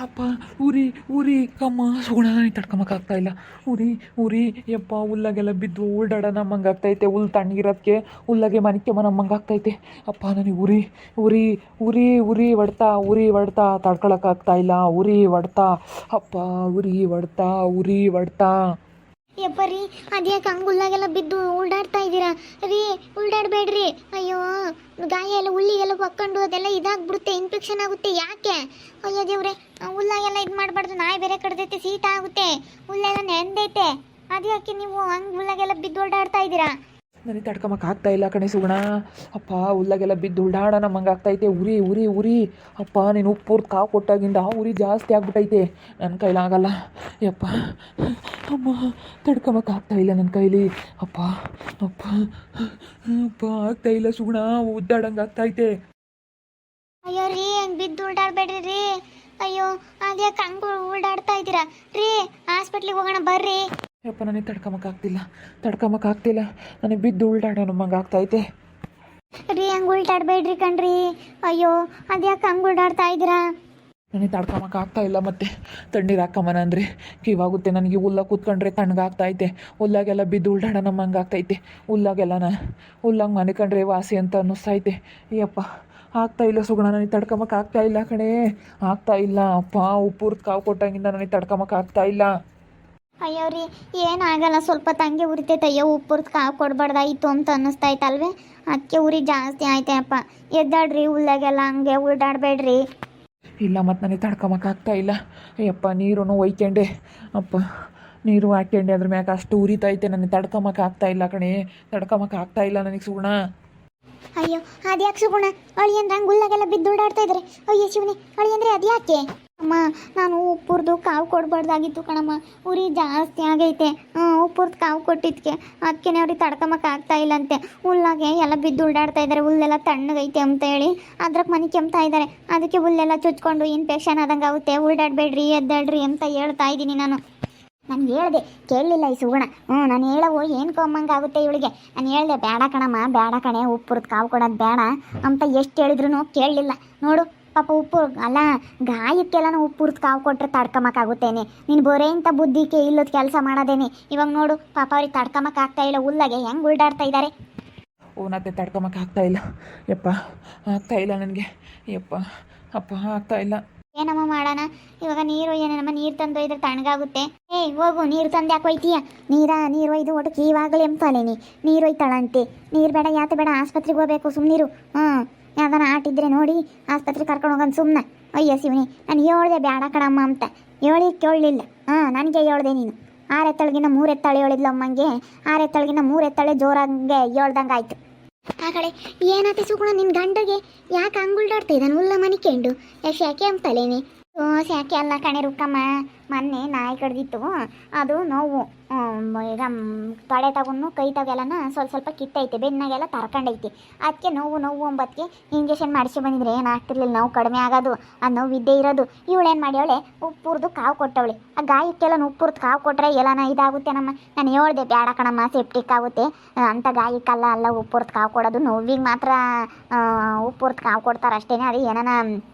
ಅಪ್ಪ ಉರಿ ಉರಿ ಕಮ್ಮ ಸುಗುಣ ನನಗೆ ತಡ್ಕೊಂಬಕ್ಕಾಗ್ತಾ ಇಲ್ಲ. ಉರಿ ಉರಿ ಯಪ್ಪ ಹುಲ್ಲಾಗೆಲ್ಲ ಬಿದ್ದು ಉಲ್ಡಾಡ ನಮ್ಮಂಗೆ ಆಗ್ತೈತೆ. ಹುಲ್ ತಣ್ಣಗಿರೋದಕ್ಕೆ ಹುಲ್ಲಾಗೆ ಮನಿಕೆ ನಮ್ಮಂಗೆ ಆಗ್ತೈತೆ. ಅಪ್ಪ ನನಗೆ ಉರಿ ಉರಿ ಉರಿ ಉರಿ ಹೊಡ್ತಾ ತಡ್ಕೊಳಕ್ಕಾಗ್ತಾ ಇಲ್ಲ. ಉರಿ ಹೊಡ್ತಾ ಅಪ್ಪ ಉರಿ ಹೊಡ್ತಾ. ಯಪ್ಪ ರೀ ಅದ್ಯಾಕೆ ಹಂಗೆ ಹುಲ್ಲಾಗೆಲ್ಲ ಬಿದ್ದು ಉಲ್ಡಾಡ್ತಾ ಇದ್ದೀರಾ ರೀ? ಉಲ್ಡಾಡಬೇಡ್ರಿ. ಅಯ್ಯೋ ಗಾಯ ಎಲ್ಲ ಹುಲ್ಲಿಗೆಲ್ಲ ಹೊಕ್ಕೊಂಡು ಅದೆಲ್ಲ ಇದಾಗ್ಬಿಡುತ್ತೆ, ಇನ್ಫೆಕ್ಷನ್ ಆಗುತ್ತೆ. ಯಾಕೆ? ಅಯ್ಯೋ ದೇವ್ರೆ, ಹುಲ್ಲಾಗೆಲ್ಲ ಇದು ಮಾಡಬಾರ್ದು. ನಾಯಿ ಬೇರೆ ಕಡ್ದೈತೆ, ಶೀತ ಆಗುತ್ತೆ, ಹುಲ್ಲೆಲ್ಲ ನೆಂದೈತೆ. ಅದ್ಯಾಕೆ ನೀವು ಹಂಗೆ ಹುಲ್ಲಾಗೆಲ್ಲ ಬಿದ್ದು ಓಡಾಡ್ತಾ ಇದ್ದೀರಾ? ನನಗೆ ತಡ್ಕೊಂಬಕ್ಕಾಗ್ತಾ ಇಲ್ಲ ಕಣೆ ಸುಗುಣ. ಅಪ್ಪ ಹುಲ್ಲಾಗೆಲ್ಲ ಬಿದ್ದು ಉಲ್ಡಾಡ ನಮ್ಮಂಗೆ ಆಗ್ತೈತೆ. ಉರಿ ಉರಿ ಉರಿ ಅಪ್ಪ ನೀನು ಉಪ್ಪುರ್ದು ಕಾವು ಕೊಟ್ಟಾಗಿಂದ ಆ ಉರಿ ಜಾಸ್ತಿ ಆಗ್ಬಿಟ್ಟೈತೆ. ನನ್ನ ಕೈಲಾಗಲ್ಲ ಯಪ್ಪ. ಅಮ್ಮ ತಡ್ಕೊಂಬಕ್ಕಾಗ್ತಾ ಇಲ್ಲ ನನ್ನ ಕೈಲಿ. ಅಪ್ಪ ಅಪ್ಪ ಅಪ್ಪ ಆಗ್ತಾ ಇಲ್ಲ ಸುಗುಣ, ಉದ್ದಾಡಂಗೆ ಆಗ್ತೈತೆ. ಅಯ್ಯೋ ರೀ, ಹಂಗೆ ಬಿದ್ದು ಉಲ್ಡಾಡ್ಬೇಡ್ರಿ ರೀ. ಅಯ್ಯೋ ಅದ್ಯಾಕೆ ಹಂಗೆ ಉಲ್ಡಾಡ್ತಾ ಇದ್ದೀರಾ ರೀ? ಹಾಸ್ಪಿಟ್ಲಿಗೆ ಹೋಗೋಣ ಬರ್ರಿ. ಯಪ್ಪ ನನಗೆ ತಡ್ಕೊಂಬಕ್ಕಾಗ್ತಿಲ್ಲ. ನನಗೆ ಬಿದ್ದು ಉಲ್ಟಾಡ ನಮ್ಮಂಗೆ ಆಗ್ತೈತೆ. ರೀ ಹಂಗೆ ಉಲ್ಟಾಡಬೇಡ್ರಿ ಕಣ್ರಿ. ಅಯ್ಯೋ ಅದ್ಯಾಕೆ ಹಂಗೆ ಉಲ್ಟಾಡ್ತಾ ಇದ್ದೀರಾ? ನನಗೆ ತಡ್ಕೊಂಬಕ್ಕಾಗ್ತಾ ಇಲ್ಲ. ಮತ್ತೆ ತಣ್ಣೀರು ಹಾಕಮ್ಮನ ಅಂದರೆ ಕಿವಾಗುತ್ತೆ ನನಗೆ. ಹುಲ್ಲ ಕೂತ್ಕೊಂಡ್ರೆ ತಣ್ಣಗಾಗ್ತೈತೆ. ಹುಲ್ಲಾಗೆಲ್ಲ ಬಿದ್ದು ಉಲ್ಟಾಡ ನಮ್ಮಂಗೆ ಆಗ್ತೈತೆ. ಹುಲ್ಲಂಗೆ ಮನೆಕೊಂಡ್ರೆ ವಾಸಿ ಅಂತ ಅನ್ನಿಸ್ತೈತೆ. ಯಪ್ಪ ಆಗ್ತಾ ಇಲ್ಲ ಸುಗುಣ, ನನಗೆ ತಡ್ಕೊಂಬಕ್ಕಾಗ್ತಾ ಇಲ್ಲ ಕಣೇ. ಆಗ್ತಾ ಇಲ್ಲ ಅಪ್ಪ. ಉಪ್ಪುರ್ದು ಕಾವು ಕೊಟ್ಟಂಗಿಂದ ನನಗೆ ತಡ್ಕೊಂಬಕ್ಕಾಗ್ತಾ ಇಲ್ಲ. ಅಯ್ಯೋ ರೀ ಏನಾಗಲ್ಲ, ಸ್ವಲ್ಪ ತಂಗೆ ಉರಿತೈತೆ. ಅಯ್ಯೋ ಉಪ್ಪುರ್ದು ಕಾವು ಕೊಡಬಾರ್ದಾಯಿತು ಅಂತ ಅನ್ನಿಸ್ತೈತಲ್ವೇ, ಅದಕ್ಕೆ ಉರಿ ಜಾಸ್ತಿ ಆಯ್ತೆ. ಅಪ್ಪ ಎದ್ದಾಡ್ರಿ, ಹುಲ್ಲಾಗೆಲ್ಲ ಹಂಗೆ ಉಲ್ಟಾಡಬೇಡ್ರಿ. ಇಲ್ಲ ಮತ್ತು ನನಗೆ ತಡ್ಕೊಂಬಕ್ಕಾಗ್ತಾ ಇಲ್ಲ. ಯಪ್ಪ ನೀರು ಒಯ್ಕೊಂಡೆ. ಅಪ್ಪ ನೀರು ಹಾಕ್ಯಂಡೆ, ಅದ್ರ ಮ್ಯಾಗ ಅಷ್ಟು ಉರಿತೈತೆ. ನನಗೆ ತಡ್ಕೊಂಬಕ್ಕಾಗ್ತಾ ಇಲ್ಲ ಕಣೆ. ತಡ್ಕೊಂಬಕ್ಕಾಗ್ತಾ ಇಲ್ಲ ನನಗೆ ಸುಗುಣ. ಅಯ್ಯೋ ಅದ್ಯಾಕೆ ಸುಗುಣ? ಅಳಿ ಅಂದ್ರೆ ಹಂಗೆ ಹುಲ್ಲಾಗೆಲ್ಲ ಬಿದ್ದು ಉಲ್ಟಾಡ್ತಾ ಇದ್ದಾರೆ. ಅಯ್ಯೋ ಶಿವನೇ, ಅಳಿ ಅಂದರೆ ಅದ್ಯಾಕೆ? ಅಮ್ಮ ನಾನು ಉಪ್ಪುರ್ದು ಕಾವು ಕೊಡಬಾರ್ದಾಗಿತ್ತು ಕಣಮ್ಮ, ಉರಿ ಜಾಸ್ತಿ ಆಗೈತೆ. ಉಪ್ಪುರ್ದು ಕಾವು ಕೊಟ್ಟಿದ್ದಕ್ಕೆ ಅದಕ್ಕೆ ಅವ್ರಿಗೆ ತಡ್ಕೊಂಬಕ್ಕಾಗ್ತಾ ಇಲ್ಲಂತೆ. ಹುಲ್ಲಾಗೆ ಎಲ್ಲ ಬಿದ್ದು ಉಲ್ಡಾಡ್ತಾ ಇದ್ದಾರೆ. ಹುಲ್ಲೆಲ್ಲ ತಣ್ಣಗೈತೆ ಅಂತ ಹೇಳಿ ಅದ್ರಕ್ಕೆ ಮನೆ ಕೆಮ್ತಾ ಇದ್ದಾರೆ. ಅದಕ್ಕೆ ಹುಲ್ಲೆಲ್ಲ ಚುಚ್ಕೊಂಡು ಇನ್ಫೆಕ್ಷನ್ ಆದಂಗೆ ಆಗುತ್ತೆ. ಉಲ್ಡಾಡಬೇಡ್ರಿ, ಎದ್ದಾಡ್ರಿ ಅಂತ ಹೇಳ್ತಾ ಇದ್ದೀನಿ ನಾನು ಹೇಳಿದೆ, ಕೇಳಲಿಲ್ಲ ಈ ಸುಗುಣ. ನಾನು ಹೇಳವು ಏನು ಕೊಮ್ಮಂಗೆ ಆಗುತ್ತೆ ಇವಳಿಗೆ. ನಾನು ಹೇಳಿದೆ ಬೇಡ ಕಣಮ್ಮ, ಬೇಡ ಕಣೆ, ಉಪ್ಪುರ್ದು ಕಾವು ಕೊಡೋದು ಬೇಡ ಅಂತ ಎಷ್ಟು ಹೇಳಿದ್ರು ಕೇಳಲಿಲ್ಲ. ನೋಡು ಪಾಪ ಉಪ್ಪು ಅಲ್ಲ, ಗಾಯಕ್ಕೆಲ್ಲ ಉಪ್ಪುರ್ದು ಕಾವು ಕೊಟ್ಟರೆ ತಡ್ಕೊಂಬಕ್ಕಾಗುತ್ತೇನೆ. ನೀನು ಬರೇ ಇಂಥ ಬುದ್ಧಿಗೆ ಇಲ್ಲದ ಕೆಲಸ ಮಾಡೋದೇನೆ. ಇವಾಗ ನೋಡು ಪಾಪ ಅವ್ರಿಗೆ ತಡ್ಕೊಂಬಕ್ಕಾಗ್ತಾ ಇಲ್ಲ. ಹುಲ್ಲಾಗೆ ಹೆಂಗೆ ಉಲ್ಡಾಡ್ತಾ ಇದ್ದಾರೆ. ಓನತ್ತೆ ತಡ್ಕೊಂಬಕ್ಕಾಗ್ತಾ ಇಲ್ಲ ಯಪ್ಪ. ಆಗ್ತಾ ಇಲ್ಲ ನನಗೆ ಯಪ್ಪ. ಅಪ್ಪ ಆಗ್ತಾ ಇಲ್ಲ. ಏನಮ್ಮ ಮಾಡೋಣ ಇವಾಗ? ನೀರು ಏನೇನಮ್ಮ, ನೀರು ತಂದು ಒಯ್ದ್ರೆ ತಣ್ಣಗಾಗುತ್ತೆ. ಹೋಗು, ನೀರು ತಂದು ಯಾಕೆ ಒಯ್ತೀಯ? ನೀರು ಒಯ್ದು ಒಟ್ಟು ಇವಾಗಲೇ ಎಂತಾನೆ ನೀರು ಒಯ್ತಾಳಂತೆ. ನೀರು ಬೇಡ, ಯಾತೆ ಬೇಡ, ಆಸ್ಪತ್ರೆಗೆ ಹೋಗ್ಬೇಕು ಸುಮ್ಮನಿರು. ಯಾವ್ದಾನ ಆಟಿದ್ರೆ ನೋಡಿ ಆಸ್ಪತ್ರೆಗೆ ಕರ್ಕೊಂಡು ಹೋಗೋಣ ಸುಮ್ಮನೆ. ಅಯ್ಯೋ ಶಿವನಿ, ನಾನು ಹೇಳ್ದೆ ಬೇಡ ಕಣಮ್ಮ ಅಂತ. ಹೇಳಿ ಕೇಳಲಿಲ್ಲ. ನನಗೆ ಹೇಳ್ದೆ ನೀನು. 6 ಎತ್ತಳಿಗಿನ 3 ಎತ್ತಾಳೆ ಹೇಳಿದ್ಲು ಅಮ್ಮಂಗೆ. 6 ಎತ್ತಳಿಗಿನ 3 ಎತ್ತಾಳೆ ಜೋರಂಗೆ ಹೇಳ್ದಂಗೆ ಆಯ್ತು. ಆ ಕಡೆ ಏನಾಯ್ತು ಸುಗುಣ, ನಿನ್ನ ಗಂಡಗೆ ಯಾಕೆ ಹಂಗುಲ್ಡಾಡ್ತಾ ಇದ್ದಾನೆ ಹುಲ್ಲ ಮನಿಕೆಂಡು? ಯಾಕೆ ಅಂತಲೇನಿ? ಸ್ಯಾಕೆ ಅಲ್ಲ ಕಣೆ ರುಕ್ಕಮ್ಮ, ಮೊನ್ನೆ ನಾಯಿ ಕಡ್ದಿತ್ತು. ಅದು ನೋವು ಈಗ ತೊಡೆ ತಗೊಂಡು ಕೈ ತಗೆಲ್ಲನ ಸ್ವಲ್ಪ ಕಿತ್ತೈತೆ, ಬೆನ್ನಾಗೆಲ್ಲ ತರ್ಕೊಂಡೈತಿ. ಅದಕ್ಕೆ ನೋವು ಅಂಬತ್ಗೆ ಇಂಜೆಕ್ಷನ್ ಮಾಡಿಸಿ ಬಂದಿದ್ರೆ ಏನಾಗ್ತಿರ್ಲಿಲ್ಲ, ನೋವು ಕಡಿಮೆ ಆಗೋದು. ಆ ನೋವು ಇದ್ದೇ ಇರೋದು. ಇವಳೇನು ಮಾಡ್ಯವಳೆ, ಉಪ್ಪುರ್ದು ಕಾವು ಕೊಟ್ಟವಳೆ. ಆ ಗಾಯಕ್ಕೆಲ್ಲ ಉಪ್ಪುರ್ದು ಕಾವು ಕೊಟ್ಟರೆ ಎಲ್ಲನ ಇದಾಗುತ್ತೆ ನಮ್ಮ. ನಾನು ಹೇಳ್ದೆ ಬೇಡ ಕಣಮ್ಮ, ಸೆಪ್ಟಿಕ್ ಆಗುತ್ತೆ ಅಂತ. ಗಾಯಕ್ಕಲ್ಲ ಉಪ್ಪುರ್ದು ಕಾವು ಕೊಡೋದು, ನೋವಿಗೆ ಮಾತ್ರ ಉಪ್ಪುರ್ದು ಕಾವು ಕೊಡ್ತಾರೆ ಅಷ್ಟೇ. ಅದು ಏನಾನ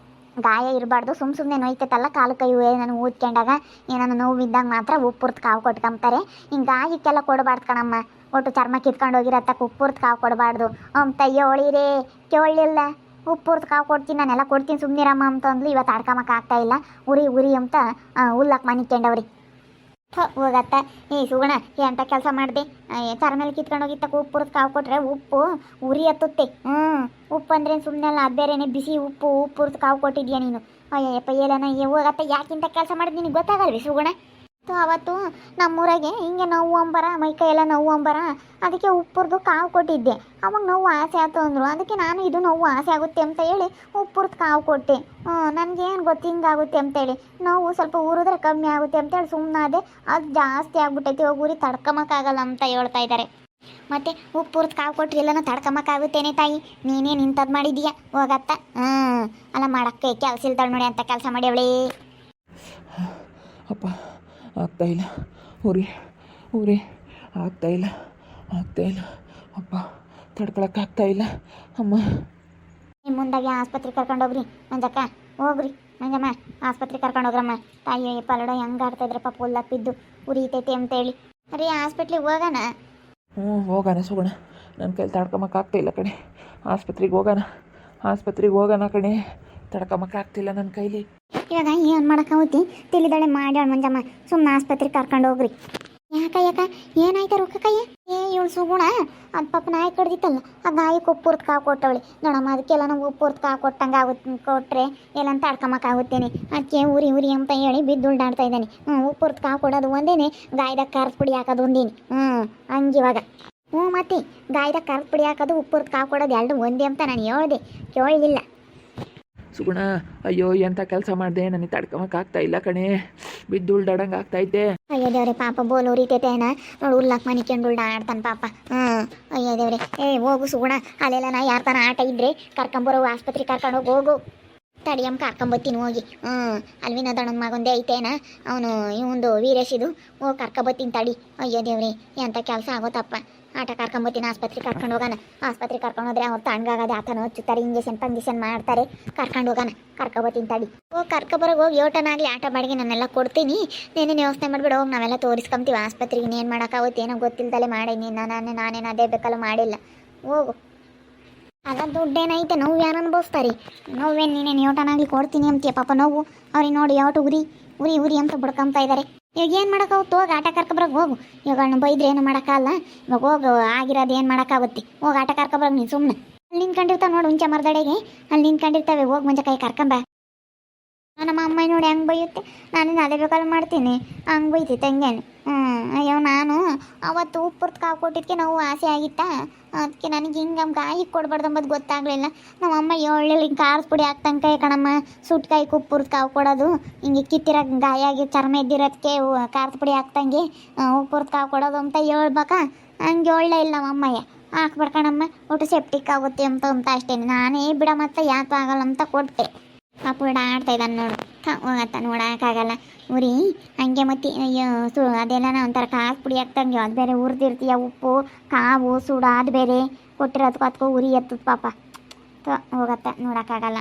ಗಾಯ ಇರಬಾರ್ದು. ಸುಮ್ಮನೆ ನೋಯ್ತೈತಲ್ಲ ಕಾಲು ಕೈ ಏನಾನು ಊದ್ಕೊಂಡಾಗ ಏನಾನ ನೋವಿದ್ದಾಗ ಮಾತ್ರ ಉಪ್ಪುರ್ದು ಕಾವು ಕೊಟ್ಕೊಂತಾರೆ. ಹಿಂಗೆ ಗಾಯಕ್ಕೆಲ್ಲ ಕೊಡಬಾರ್ದು ಕಣಮ್ಮ. ಒಟ್ಟು ಚರ್ಮ ಕಿತ್ಕೊಂಡು ಹೋಗಿರತ್ತಕ್ಕೆ ಉಪ್ಪುರ್ದು ಕಾವು ಕೊಡಬಾರ್ದು ಅಂತ ಹೇಳಿರೇ ಕೇಳಲಿಲ್ಲ. ಉಪ್ಪುರ್ದು ಕಾವು ಕೊಡ್ತೀನಿ, ನಾನೆಲ್ಲ ಕೊಡ್ತೀನಿ ಸುಮ್ಮನಿರಮ್ಮ ಅಂತಂದ್ಲು. ಇವತ್ತು ಆಡ್ಕೊಂಬಕ್ಕಾಗ್ತಾ ಇಲ್ಲ. ಉರಿ ಅಂತ ಹುಲ್ಲಕ್ಕೆ ಮನಿಕೊಂಡವ್ರಿ. ಹೋಗತ್ತ ಸುಗುಣ, ಎಂಥ ಕೆಲಸ ಮಾಡಿದೆ. ಚರ್ಮೇಲೆ ಕಿತ್ಕೊಂಡು ಹೋಗಿತ್ತಕ್ಕೆ ಉಪ್ಪುರ್ದು ಕಾವು ಕೊಟ್ರೆ ಉಪ್ಪು ಉರಿ ಹತ್ತುತ್ತೆ. ಉಪ್ಪು ಅಂದ್ರೆ ಸುಮ್ಮನೆ ಅಲ್ಲ, ಅದು ಬೇರೆನೆ ಬಿಸಿ ಉಪ್ಪು. ಉಪ್ಪುರ್ದು ಕಾವು ಕೊಟ್ಟಿದ್ಯಾ ನೀನು? ಅಯ್ಯಪ್ಪ ಏಲನ ಹೋಗತ್ತ. ಯಾಕಿಂತ ಕೆಲಸ ಮಾಡಿದ್ ನಿನಗೆ ಗೊತ್ತಾಗಲ್ವಿ ಸುಗುಣ? ಅವತ್ತು ನಮ್ಮೂರಾಗೆ ಹಿಂಗೆ ನೋವು ಅಂಬರ, ಮೈಕೈ ಎಲ್ಲ ನೋವು ಅಂಬರ, ಅದಕ್ಕೆ ಉಪ್ಪುರ್ದು ಕಾವು ಕೊಟ್ಟಿದ್ದೆ. ಅವಾಗ ನೋವು ಆಸೆ ಆಯ್ತು ಅಂದರು. ಅದಕ್ಕೆ ನಾನು ಇದು ನೋವು ಆಸೆ ಆಗುತ್ತೆ ಅಂತ ಹೇಳಿ ಉಪ್ಪುರ್ದು ಕಾವು ಕೊಟ್ಟೆ. ನನಗೇನು ಗೊತ್ತು ಹಿಂಗಾಗುತ್ತೆ ಅಂತೇಳಿ. ನೋವು ಸ್ವಲ್ಪ ಊರಿದ್ರೆ ಕಮ್ಮಿ ಆಗುತ್ತೆ ಅಂತೇಳಿ ಸುಮ್ಮನಾದೆ. ಅದು ಜಾಸ್ತಿ ಆಗ್ಬಿಟ್ಟೈತಿ. ಇವಾಗ ಊರಿ ತಡ್ಕೊಂಬಕ್ಕಾಗಲ್ಲ ಅಂತ ಹೇಳ್ತಾ ಇದ್ದಾರೆ. ಮತ್ತೆ ಉಪ್ಪುರ್ದು ಕಾವು ಕೊಟ್ಟರೆ ಎಲ್ಲನೂ ತಡ್ಕೊಂಬಕ್ಕಾಗುತ್ತೇನೆ ತಾಯಿ? ನೀನೇನು ಇಂಥದ್ದು ಮಾಡಿದೀಯಾ? ಹೋಗತ್ತ. ಅಲ್ಲ ಮಾಡಕ್ಕೆ ಕೆಲಸ ಇಲ್ತಾಳೆ ನೋಡಿ ಅಂತ ಕೆಲಸ ಮಾಡಿ ಅವಳೇ. ಅಪ್ಪ ಆಗ್ತಾ ಇಲ್ಲ. ಉರಿ ಆಗ್ತಾ ಇಲ್ಲ ಅಪ್ಪ. ತಡ್ಕೊಳಕ್ಕಾಗ್ತಾ ಇಲ್ಲ ಅಮ್ಮ. ನಿಮ್ಮ ಮುಂದಾಗೆ ಆಸ್ಪತ್ರೆಗೆ ಕರ್ಕೊಂಡೋಗ್ರಿ ಮಂಜಕ್ಕ, ಹೋಗ್ರಿ. ಮಂಜಮ್ಮ ಆಸ್ಪತ್ರೆಗೆ ಕರ್ಕೊಂಡು ಹೋಗ್ರಮ್ಮ. ತಾಯಿ ಪಲ್ಲಡ ಹೆಂಗೆ ಆಡ್ತಾಯಿದ್ರೆ ಪಾಪ ಹುಲ್ಲಾಕ್ ಬಿದ್ದು ಉರಿತೈತೆ ಅಂತೇಳಿ. ರೀ ಹಾಸ್ಪಿಟ್ಲಿಗೆ ಹೋಗೋಣ. ಹ್ಞೂ ಹೋಗೋಣ ಸುಗುಣ, ನನ್ನ ಕೈಲಿ ತಡ್ಕೊಂಬಕ್ಕಾಗ್ತಿಲ್ಲ ಕಣೆ. ಆಸ್ಪತ್ರೆಗೆ ಹೋಗೋಣ ಕಣೆ, ತಡ್ಕೊಂಬಕ್ಕಾಗ್ತಿಲ್ಲ ನನ್ನ ಕೈಲಿ. ಇವಾಗ ಏನು ಮಾಡೋಕ್ಕಾಗುತ್ತೆ, ತಿಳಿದಳೆ ಮಾಡ್ಯಾಳ ಮಂಜಮ್ಮ. ಸುಮ್ಮನೆ ಆಸ್ಪತ್ರೆಗೆ ಕರ್ಕೊಂಡು ಹೋಗ್ರಿ. ಯಾಕ ಏನಾಯ್ತು ರೊಕ್ಕಯ್ಯ? ಇವಳು ಸುಗುಣ ಅದು ಪಾಪ ನಾಯಿ ಕಡ್ದಿತ್ತಲ್ಲ, ಆ ನಾಯಿಗೆ ಉಪ್ಪುರ್ದು ಕಾವು ಕೊಟ್ಟವಳಿ ನೋಡಮ್ಮ. ಅದಕ್ಕೆಲ್ಲ ನಾವು ಉಪ್ಪುರ್ದು ಕಾವು ಕೊಟ್ಟಂಗೆ ಕೊಟ್ಟರೆ ಎಲ್ಲ ತಡ್ಕೊಂಬಕ್ಕಾಗುತ್ತೇನೆ. ಅದಕ್ಕೆ ಉರಿ ಅಂತ ಹೇಳಿ ಬಿದ್ದು ಉಲ್ಡಾಡ್ತಾ ಇದ್ದಾನೆ. ಉಪ್ಪುರ್ದು ಕಾವು ಕೊಡೋದು ಒಂದೇನೆ, ಗಾಯದಾಗ ಖಾರದ ಪುಡಿ ಹಾಕೋದು ಒಂದೇನೆ. ಹಂಗಿವಾಗ ಮತ್ತೆ ಗಾಯದಾಗ ಖಾರದ ಪುಡಿ ಹಾಕೋದು ಉಪ್ಪುರ್ದು ಕಾವು ಕೊಡೋದು ಎರಡು ಒಂದೇ ಅಂತ ನಾನು ಹೇಳ್ದೆ, ಕೇಳಲಿಲ್ಲ. ಸುಗುಣ ಅಯ್ಯೋ ಎಂಥ ಕೆಲಸ ಮಾಡಿದೆ, ನನಗೆ ತಡ್ಕೊಂಬಕ್ಕಾಗ್ತಾ ಇಲ್ಲ ಕಣೆ, ಬಿದ್ದು ಉಲ್ಡಾಡಂಗೆ ಆಗ್ತೈತೆ. ಅಯ್ಯೋ ದೇವ್ರೆ ಪಾಪ ಬೋಲ್ ಉರಿತೈತೇನ ನೋಡಿ, ಉಲ್ಲಾಕ್ ಮನಿಕೊಂಡು ಉಲ್ಡಾಡ್ತಾನೆ ಪಾಪ. ಅಯ್ಯೋ ದೇವ್ರೆ ಹೋಗು ಸುಗುಣ, ಅಲ್ಲೆಲ್ಲ ನಾ ಯಾರ ತನ ಆಟ ಇದ್ರೆ ಕರ್ಕೊಂಬರೋ, ಆಸ್ಪತ್ರೆಗೆ ಕರ್ಕೊಂಡು ಹೋಗು. ತಡಿಯಮ್ಮ ಕರ್ಕೊಂಬತ್ತೀನಿ ಹೋಗಿ. ಅಲ್ವಿನ ದಣ್ಣನ ಮಗೊಂದೇ ಐತೇನ ಅವನು, ಇವಂದು ವೀರೇಶಿದು. ಹೋಗಿ ಕರ್ಕೊಂಬತ್ತೀನಿ ತಡಿ. ಅಯ್ಯೋ ದೇವ್ರಿ ಎಂಥ ಕೆಲಸ ಆಗೋತಪ್ಪ. ಆಟ ಕರ್ಕೊಂಬತ್ತೀನಿ, ಆಸ್ಪತ್ರೆಗೆ ಕರ್ಕೊಂಡು ಹೋಗೋಣ. ಆಸ್ಪತ್ರೆಗೆ ಕರ್ಕೊಂಡು ಹೋದ್ರೆ ಅವ್ರು ತಣ್ಣಗಾಗೋದು ಆತನ ಹಚ್ಚುತ್ತಾರೆ, ಇಂಜೆಕ್ಷನ್ ಮಾಡ್ತಾರೆ. ಕರ್ಕೊಂಡು ಹೋಗೋಣ, ಕರ್ಕೊಬತ್ತೀನಿ ತಡಿ. ಕರ್ಕೊಬರೋಗಿ ಹೋಗಿ ಯೋಟನಾಗಲಿ ಆಟ ಬಾಡಿಗೆ ನಾನೆಲ್ಲ ಕೊಡ್ತೀನಿ. ನೀನೇನು ಯೋಚನೆ ಮಾಡಿಬಿಡು, ಹೋಗಿ ನಾವೆಲ್ಲ ತೋರಿಸ್ಕೊಂತೀವಿ ಆಸ್ಪತ್ರೆಗೆ. ಇನ್ನೇನು ಮಾಡೋಕ್ಕಾಗುತ್ತೆ, ಏನೋ ಗೊತ್ತಿಲ್ದಲೆ ಮಾಡೀನಿ ನಾನೇನು ಅದೇ ಬೇಕಲ್ಲ ಮಾಡಿಲ್ಲ. ಹೋಗು. ಅಲ್ಲ ದುಡ್ಡೇನೈತೆ, ನೋವು ಯಾರು ಅನ್ಭವಿಸ್ತಾರೆ? ನೋವೇನು ನೀನೇನು ಯೋಟನಾಗಲಿ ಕೊಡ್ತೀನಿ ಅಂತೀಯ ಪಾಪ. ನೋವು ಅವ್ರಿಗೆ ನೋಡಿ ಯಾವಟು ಉರಿ ಅಂತ ಬಿಡ್ಕೊಂತ ಇದ್ದಾರೆ. ಇವಾಗ ಏನು ಮಾಡೋಕ್ಕಾಗುತ್ತೆ, ಹೋಗಿ ಆಟ ಕರ್ಕೊಬರೋಕೆ ಹೋಗು. ಇವಾಗ ಅಣ್ಣ ಬೈದ್ರೆ ಏನು ಮಾಡೋಕ್ಕಾಗಲ್ಲ. ಇವಾಗ ಹೋಗು, ಆಗಿರೋದು ಏನು ಮಾಡೋಕ್ಕಾಗುತ್ತೆ. ಹೋಗಿ ಆಟ ಕರ್ಕೊಬರೋಕೆ ನೀನು ಸುಮ್ಮನೆ. ಅಲ್ಲಿ ನಿಂತ್ಕೊಂಡಿರ್ತಾವೆ ನೋಡು ಹುಂಚೆ ಮರದಡೆಗೆ, ಅಲ್ಲಿ ನಿಂತ್ಕೊಂಡಿರ್ತವೆ. ಹೋಗಿ ಮುಂಚೆ ಕೈ ಕರ್ಕೊಂಬ. ನಮ್ಮ ಅಮ್ಮ ನೋಡಿ ಹೆಂಗೆ ಬೈಯುತ್ತೆ, ನಾನಿನ್ನು ಅದೇ ಬೇಕಾದ್ರೆ ಮಾಡ್ತೀನಿ. ಹಂಗೆ ಬೈತಿ ತಂಗೇನು. ಅಯ್ಯೋ ನಾನು ಅವತ್ತು ಉಪ್ಪುರ್ದು ಕಾವು ಕೊಟ್ಟಿದ್ದಕ್ಕೆ ನಾವು ಆಸೆ ಆಗಿತ್ತಾ, ಅದಕ್ಕೆ ನನಗೆ ಹಿಂಗೆ ಗಾಯಿಗೆ ಕೊಡ್ಬಾರ್ದು ಅಂಬೋದು ಗೊತ್ತಾಗಲಿಲ್ಲ. ನಮ್ಮ ಅಮ್ಮ ಹಿಂಗೆ ಖಾರದ ಪುಡಿ ಹಾಕ್ತಂಗೆ ಕಣಮ್ಮ, ಸುಟ್ಕಾಯಿ ಉಪ್ಪುರ್ದು ಕಾವು ಕೊಡೋದು. ಹಿಂಗೆ ಕಿತ್ತಿರೋ ಗಾಯ ಆಗಿ ಚರ್ಮ ಎದ್ದಿರೋದಕ್ಕೆ ಖಾರದ ಪುಡಿ ಹಾಕ್ತಂಗೆ ಉಪ್ಪುರ್ದು ಕಾವು ಕೊಡೋದು ಅಂತ ಹೇಳ್ಬೇಕಾ. ಹಂಗೆ ಒಳ್ಳೆ ಇಲ್ಲ ನಮ್ಮ ಅಮ್ಮಯ್ಯ. ಹಾಕ್ಬಿಡ್ಕಣಮ್ಮ, ಒಟ್ಟು ಸೆಪ್ಟಿಕ್ ಆಗುತ್ತೆ ಅಂತ ಅಷ್ಟೇ. ನಾನೇ ಬಿಡ ಮತ್ತೆ ಯಾಕೆ ಆಗಲ್ಲ ಅಂತ ಕೊಟ್ಟೆ. ಪಾಪು ಆಡ್ತಾ ಇದ್ದಾನೆ ನೋಡು. ಹೋಗತ್ತ ನೋಡೋಕ್ಕಾಗಲ್ಲ ಉರಿ ಹಂಗೆ ಮತ್ತೆ. ಅಯ್ಯೋ ಅದೆಲ್ಲ ಒಂಥರ ಖಾರದ ಪುಡಿ ಹಾಕ್ತಂಗೆ, ಅದು ಬೇರೆ ಹುರಿದಿರ್ತೀಯ, ಉಪ್ಪು ಕಾವು ಸುಡೋದು ಬೇರೆ ಕೊಟ್ಟಿರೋದಕ್ಕೂ ಅದಕ್ಕೂ ಉರಿ ಎತ್ತದ ಪಾಪ. ಹೋಗತ್ತ ನೋಡೋಕ್ಕಾಗಲ್ಲ.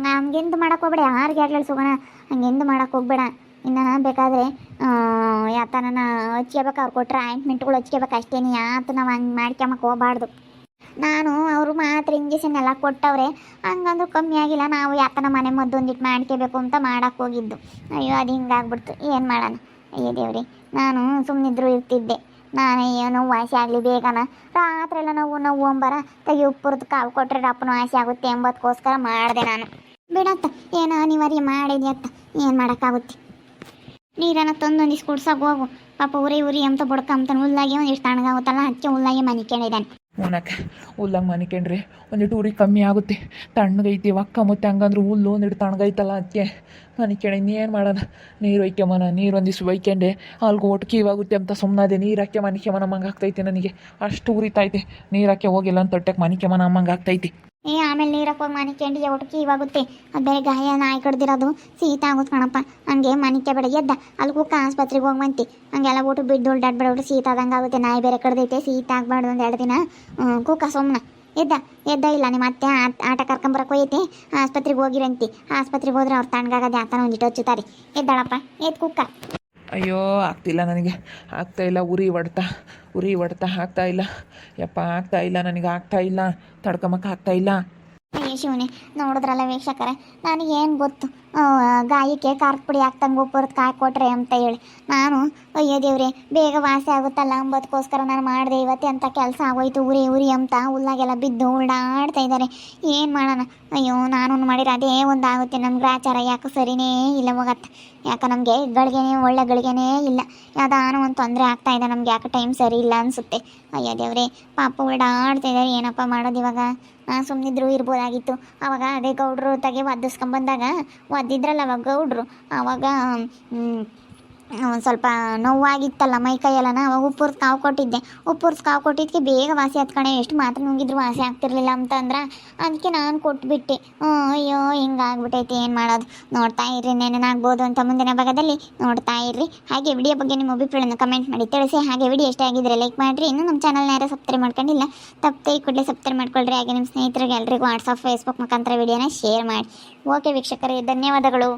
ಹಂಗೆಂದು ಮಾಡೋಕೆ ಹೋಗ್ಬೇಡ, ಯಾರಿಗೆ ಆಗ್ಲಿ ಸುಗೋಣ ಹಂಗೆಂದು ಮಾಡೋಕೆ ಹೋಗ್ಬೇಡ. ಇನ್ನು ಬೇಕಾದರೆ ಯಾತನ ಹಚ್ಕೋಬೇಕು, ಅವ್ರು ಕೊಟ್ಟರೆ ಆಯಿಂಟ್ಮೆಂಟ್ಗಳು ಹಚ್ಕೋಬೇಕು ಅಷ್ಟೇ. ಯಾತ ನಾವು ಹಂಗೆ ಮಾಡ್ಕೊಂಬಕ್ಕೆ ಹೋಗಬಾರ್ದು. ನಾನು ಅವರು ಮಾತ್ರ ಇಂಜೆಕ್ಷನ್ ಎಲ್ಲ ಕೊಟ್ಟವ್ರೆ, ಹಂಗಂದ್ರೂ ಕಮ್ಮಿ ಆಗಿಲ್ಲ. ನಾವು ಯಾತನ ಮನೆ ಮದ್ದು ಒಂದಿಟ್ಟು ಮಾಡ್ಕೋಬೇಕು ಅಂತ ಮಾಡೋಕ್ಕೆ ಹೋಗಿದ್ದು. ಅಯ್ಯೋ ಅದು ಹಿಂಗಾಗ್ಬಿಡ್ತು, ಏನು ಮಾಡೋಣ. ಅಯ್ಯೋ ದೇವ್ರಿ, ನಾನು ಸುಮ್ಮನಿದ್ರು ಇರ್ತಿದ್ದೆ. ನಾನು ನೋವು ವಾಸಿ ಆಗಲಿ ಬೇಗನ, ರಾತ್ರಿ ಎಲ್ಲ ನೋವು ಅಂಬರ ತೆಗಿ ಉಪ್ಪುರ್ದು ಕಾವು ಕೊಟ್ಟರೆ ರಪ್ಪನ ವಾಸಿ ಆಗುತ್ತೆ ಎಂಬದಕ್ಕೋಸ್ಕರ ಮಾಡಿದೆ ನಾನು. ಬಿಡತ್ತ ಏನೋ ಅನಿವಾರ್ಯ ಮಾಡಿದೆ ಅತ್ತ, ಏನು ಮಾಡೋಕ್ಕಾಗುತ್ತೆ. ನೀರನ್ನು ತಂದೊಂದಿಷ್ಟು ಕುಡ್ಸೋಕೆ ಹೋಗು. ಪಾಪ ಉರಿ ಅಂತ ಬಡ್ಕೊಂತಾನೆ. ಹುಲ್ಲಾಗಿ ಒಂದಿಷ್ಟು ತಣ್ಣಗಾಗುತ್ತಲ್ಲ, ಅದಕ್ಕೆ ಹುಲ್ಲಾಗಿ ಮನಿಕೊಂಡಿದ್ದಾನೆ. ಉಣ್ಣಕ್ಕೆ ಹುಲ್ಲಂಗೆ ಮನಿಕೊಂಡ್ರೆ ಒಂದಿಟ್ಟು ಉರಿ ಕಮ್ಮಿ ಆಗುತ್ತೆ. ತಣ್ಣಗೈತಿ ಒಕ್ಕ ಮತ್ತೆ ಹಂಗಂದ್ರೆ ಹುಲ್ಲು ಒಂದಿಟ್ಟು ತಣ್ಣಗೈತಲ್ಲ, ಅದಕ್ಕೆ ಮನಿಕೊಂಡೆ. ಇನ್ನೇನು ಮಾಡೋಣ, ನೀರು ಒಯ್ಕೊಂಬನ, ನೀರು ಒಂದಿಷ್ಟು ಒಯ್ಕೊಂಡೆ ಅಲ್ಗೆ ಒಟ್ಟು ಕೀವಾಗುತ್ತೆ ಅಂತ ಸುಮ್ಮನೆ ನೀರು ಹಾಕಿ ಮನಿಕೊಂಬನ ಅಮ್ಮಂಗೆ ಆಗ್ತೈತಿ. ನನಗೆ ಅಷ್ಟು ಉರಿತೈತೆ, ನೀರು ಹಾಕಿ ಹೋಗಿಲ್ಲ ಅಂತ ತೊಟ್ಟೆಗೆ ಮನಿಕೊಂಬನ ಅಮ್ಮಂಗೆ ಆಗ್ತೈತಿ. ಆಮೇಲೆ ನೀರಕ್ಕೆ ಹೋಗಿ ಮನಿಕೊಂಡಿಯ ಒಟ್ಟು ಕೀವಾಗುತ್ತೆ. ಅದು ಬೇರೆ ಗಾಯ ನಾಯಿ ಕಡ್ದಿರೋದು ಶೀತ ಆಗುತ್ತೆ ಕಣಪ್ಪ. ಹಂಗೆ ಮನಿಕೆ ಬೇಡ, ಎದ್ದ ಅಲ್ಲಿ ಕುಕ್ಕ ಆಸ್ಪತ್ರೆಗೆ ಹೋಗಿ ಬಂತಿ. ಹಂಗೆಲ್ಲ ಊಟ ಬಿದ್ದು ಉಲ್ಡಾಡ್ಬೇಡ, ಶೀತ ಆದಂಗೆ ಆಗುತ್ತೆ. ನಾಯಿ ಬೇರೆ ಕಡ್ದೈತೆ, ಶೀತ ಆಗಬಾರ್ದು ಒಂದು 2 ದಿನ. ಕುಕ್ಕ ಸುಮ್ಮನೆ ಎದ್ದ ಇಲ್ಲ ನಿಮ್ಮ ಅತ್ತೆ ಆಟ ಕರ್ಕೊಂಬರಕ್ಕೆ ಹೋಯ್ತಿ. ಆಸ್ಪತ್ರೆಗೆ ಹೋಗಿರಂತಿ. ಆಸ್ಪತ್ರೆಗೆ ಹೋದ್ರೆ ಅವ್ರು ತಣ್ಣಗಾಗದೆ ಆತನ ಒಂದಿಟ್ಟು ಹಚ್ಚುತ್ತಾರೆ. ಎದ್ದಾಳಪ್ಪ, ಎದ್ದು ಕುಕ್ಕ. ಅಯ್ಯೋ ಆಗ್ತಿಲ್ಲ ನನಗೆ, ಆಗ್ತಾಯಿಲ್ಲ. ಉರಿ ಹೊಡ್ತಾ ಆಗ್ತಾಯಿಲ್ಲ ಯಪ್ಪ, ಆಗ್ತಾಯಿಲ್ಲ ನನಗೆ, ಆಗ್ತಾಯಿಲ್ಲ, ತಡ್ಕೊಂಬಕ್ಕೆ ಆಗ್ತಾಯಿಲ್ಲ. ಅಯ್ಯೋ ಶಿವನೇ, ನೋಡಿದ್ರಲ್ಲ ವೀಕ್ಷಕರೇ, ನನಗೇನು ಗೊತ್ತು ಗಾಯಕ್ಕೆ ಖಾರದ ಪುಡಿ ಹಾಕ್ತಂಗೆ ಉಪ್ಪುರ್ದು ಕಾಯಿ ಕೊಟ್ರೆ ಅಂತ ಹೇಳಿ. ನಾನು ಅಯ್ಯೋ ದೇವ್ರೆ ಬೇಗ ವಾಸಿ ಆಗುತ್ತಲ್ಲ ಅಂಬದಕ್ಕೋಸ್ಕರ ನಾನು ಮಾಡಿದೆ. ಇವತ್ತೇ ಅಂತ ಕೆಲಸ ಆಗೋಯ್ತು. ಉರಿ ಅಂತ ಹುಲ್ಲಾಗೆಲ್ಲ ಬಿದ್ದು ಉಲ್ಡಾಡ್ತಾ ಇದ್ದಾರೆ. ಏನು ಮಾಡೋಣ. ಅಯ್ಯೋ ನಾನು ಮಾಡಿದ್ರೆ ಅದೇ ಒಂದು ಆಗುತ್ತೆ. ನಮ್ಮ ಗ್ರಾಚಾರ ಯಾಕೆ ಸರಿನೇ ಇಲ್ಲ ಹೋಗತ್ತೆ. ಯಾಕೆ ನಮಗೆ ಗಳಿಗೆನೇ ಒಳ್ಳೆ ಗಳಿಗೆನೇ ಇಲ್ಲ. ಯಾವುದಾನೋ ಒಂದು ತೊಂದರೆ ಆಗ್ತಾಯಿದೆ ನಮ್ಗೆ, ಯಾಕೆ ಟೈಮ್ ಸರಿ ಇಲ್ಲ ಅನಿಸುತ್ತೆ. ಅಯ್ಯೋ ದೇವ್ರೆ ಪಾಪ ಉಲ್ಡಾಡ್ತಾ ಇದ್ದಾರೆ. ಏನಪ್ಪ ಮಾಡೋದು ಇವಾಗ. ಸುಮ್ಮನಿದ್ರು ಇರ್ಬೋದಾಗಿತ್ತು. ಆವಾಗ ಅದೇ ಗೌಡ್ರು ಒದ್ದಿಸ್ಕೊಂಬಂದಾಗ ಒದ್ದಿದ್ರಲ್ಲ ಅವಾಗ ಗೌಡ್ರು, ಆವಾಗ ಒಂದು ಸ್ವಲ್ಪ ನೋವಾಗಿತ್ತಲ್ಲ ಮೈ ಕೈಯೆಲ್ಲನ ಅವಾಗ ಉಪ್ಪುರ್ಸ್ ಕಾವು ಕೊಟ್ಟಿದ್ದೆ. ಉಪ್ಪುರ್ಸ್ ಕಾವು ಕೊಟ್ಟಿದ್ದಕ್ಕೆ ಬೇಗ ವಾಸಿ ಹತ್ಕಣೆ, ಎಷ್ಟು ಮಾತ್ರ ನುಂಗಿದ್ರು ವಾಸಿ ಆಗ್ತಿರ್ಲಿಲ್ಲ ಅಂತಂದ್ರೆ ಅದಕ್ಕೆ ನಾನು ಕೊಟ್ಬಿಟ್ಟೆ. ಅಯ್ಯೋ ಹಿಂಗಾಗ್ಬಿಟ್ಟೈತೆ, ಏನು ಮಾಡೋದು. ನೋಡ್ತಾ ಇರ್ರಿ, ನೆನನಾಗ್ಬೋದು ಅಂತ ಮುಂದಿನ ಭಾಗದಲ್ಲಿ ನೋಡ್ತಾ ಇರ್ರಿ. ಹಾಗೆ ವಿಡಿಯೋ ಬಗ್ಗೆ ನಿಮ್ಮ ಅಭಿಪ್ರಾಯವನ್ನು ಕಮೆಂಟ್ ಮಾಡಿ ತಿಳಿಸಿ. ಹಾಗೆ ವಿಡಿಯೋ ಇಷ್ಟ ಆಗಿದ್ರೆ ಲೈಕ್ ಮಾಡಿರಿ. ಇನ್ನು ನಮ್ಮ ಚಾನಲ್ನ ಯಾರು ಸಬ್ಸ್ಕ್ರೈಬ್ ಮಾಡ್ಕೊಂಡಿಲ್ಲ ತಪ್ಪದೆ ಈ ಕೂಡಲೇ ಸಬ್ಸ್ಕ್ರೈಬ್ ಮಾಡ್ಕೊಳ್ರಿ. ಹಾಗೆ ನಿಮ್ಮ ಸ್ನೇಹಿತರಿಗೆ ಎಲ್ರಿಗೂ ವಾಟ್ಸಪ್ ಫೇಸ್ಬುಕ್ ಮುಖಾಂತರ ವಿಡಿಯೋನ ಶೇರ್ ಮಾಡಿ. ಓಕೆ ವೀಕ್ಷಕರೇ, ಧನ್ಯವಾದಗಳು.